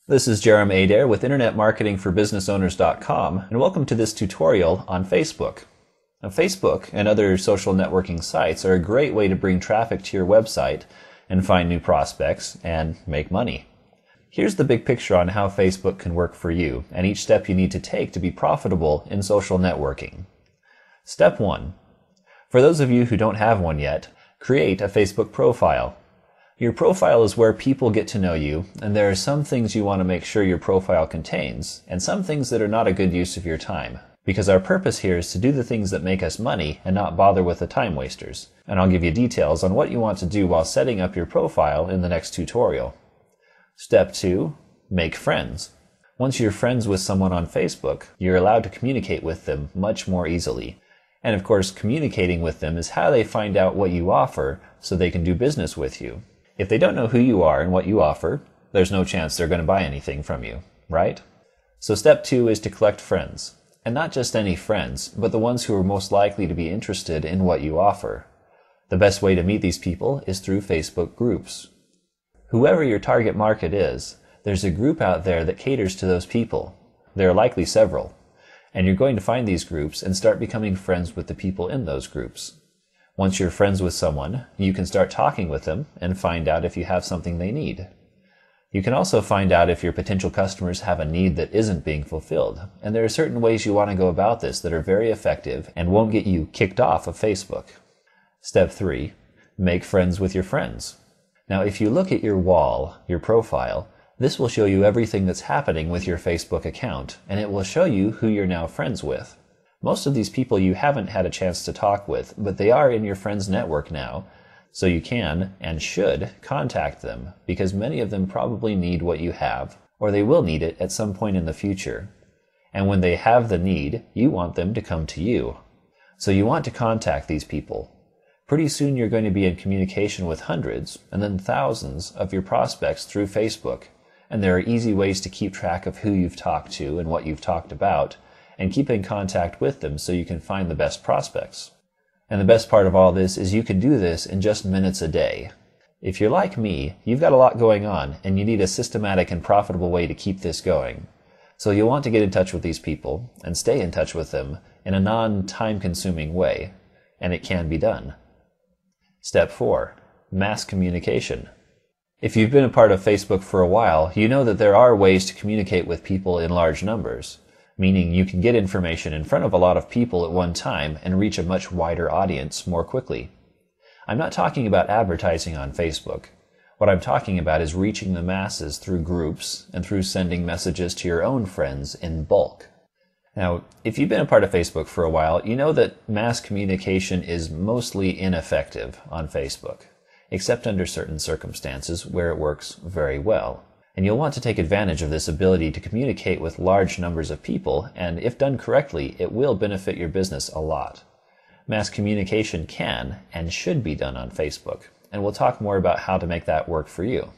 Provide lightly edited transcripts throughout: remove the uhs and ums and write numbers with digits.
This is Jerem Adair with InternetMarketingForBusinessOwners.com, and welcome to this tutorial on Facebook. Now, Facebook and other social networking sites are a great way to bring traffic to your website and find new prospects and make money. Here's the big picture on how Facebook can work for you and each step you need to take to be profitable in social networking. Step 1. For those of you who don't have one yet, create a Facebook profile. Your profile is where people get to know you, and there are some things you want to make sure your profile contains, and some things that are not a good use of your time. Because our purpose here is to do the things that make us money and not bother with the time wasters. And I'll give you details on what you want to do while setting up your profile in the next tutorial. Step 2. Make friends. Once you're friends with someone on Facebook, you're allowed to communicate with them much more easily. And of course, communicating with them is how they find out what you offer so they can do business with you. If they don't know who you are and what you offer, there's no chance they're going to buy anything from you, right? So step 2 is to collect friends. And not just any friends, but the ones who are most likely to be interested in what you offer. The best way to meet these people is through Facebook groups. Whoever your target market is, there's a group out there that caters to those people. There are likely several. And you're going to find these groups and start becoming friends with the people in those groups. Once you're friends with someone, you can start talking with them and find out if you have something they need. You can also find out if your potential customers have a need that isn't being fulfilled, and there are certain ways you want to go about this that are very effective and won't get you kicked off of Facebook. Step 3. Make friends with your friends. Now, if you look at your wall, your profile, this will show you everything that's happening with your Facebook account, and it will show you who you're now friends with. Most of these people you haven't had a chance to talk with, but they are in your friends network now, so you can and should contact them because many of them probably need what you have, or they will need it at some point in the future. And when they have the need, you want them to come to you. So you want to contact these people. Pretty soon you're going to be in communication with hundreds and then thousands of your prospects through Facebook, and there are easy ways to keep track of who you've talked to and what you've talked about, and keep in contact with them so you can find the best prospects. And the best part of all this is you can do this in just minutes a day. If you're like me, you've got a lot going on and you need a systematic and profitable way to keep this going. So you'll want to get in touch with these people and stay in touch with them in a non-time consuming way, and it can be done. Step 4. Mass communication. If you've been a part of Facebook for a while, you know that there are ways to communicate with people in large numbers. Meaning you can get information in front of a lot of people at one time and reach a much wider audience more quickly. I'm not talking about advertising on Facebook. What I'm talking about is reaching the masses through groups and through sending messages to your own friends in bulk. Now, if you've been a part of Facebook for a while, you know that mass communication is mostly ineffective on Facebook, except under certain circumstances where it works very well. And you'll want to take advantage of this ability to communicate with large numbers of people, and if done correctly, it will benefit your business a lot. Mass communication can and should be done on Facebook, and we'll talk more about how to make that work for you.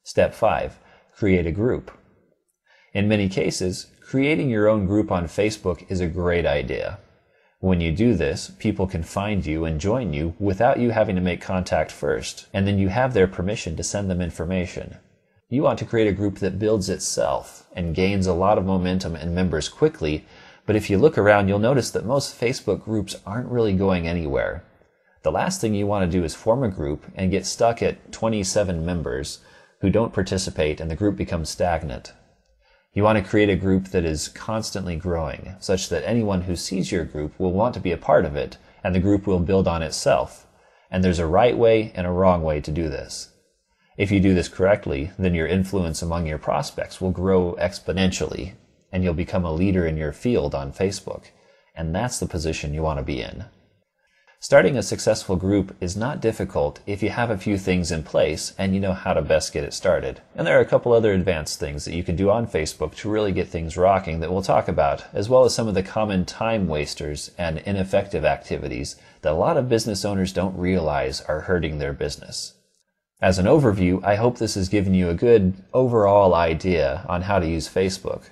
Step 5. Create a group. In many cases, creating your own group on Facebook is a great idea. When you do this, people can find you and join you without you having to make contact first, and then you have their permission to send them information. You want to create a group that builds itself and gains a lot of momentum and members quickly, but if you look around, you'll notice that most Facebook groups aren't really going anywhere. The last thing you want to do is form a group and get stuck at 27 members who don't participate and the group becomes stagnant. You want to create a group that is constantly growing, such that anyone who sees your group will want to be a part of it, and the group will build on itself. And there's a right way and a wrong way to do this. If you do this correctly, then your influence among your prospects will grow exponentially, and you'll become a leader in your field on Facebook, and that's the position you want to be in. Starting a successful group is not difficult if you have a few things in place and you know how to best get it started. And there are a couple other advanced things that you can do on Facebook to really get things rocking that we'll talk about, as well as some of the common time wasters and ineffective activities that a lot of business owners don't realize are hurting their business. As an overview, I hope this has given you a good overall idea on how to use Facebook.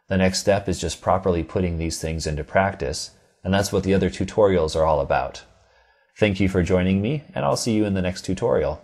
The next step is just properly putting these things into practice, and that's what the other tutorials are all about. Thank you for joining me, and I'll see you in the next tutorial.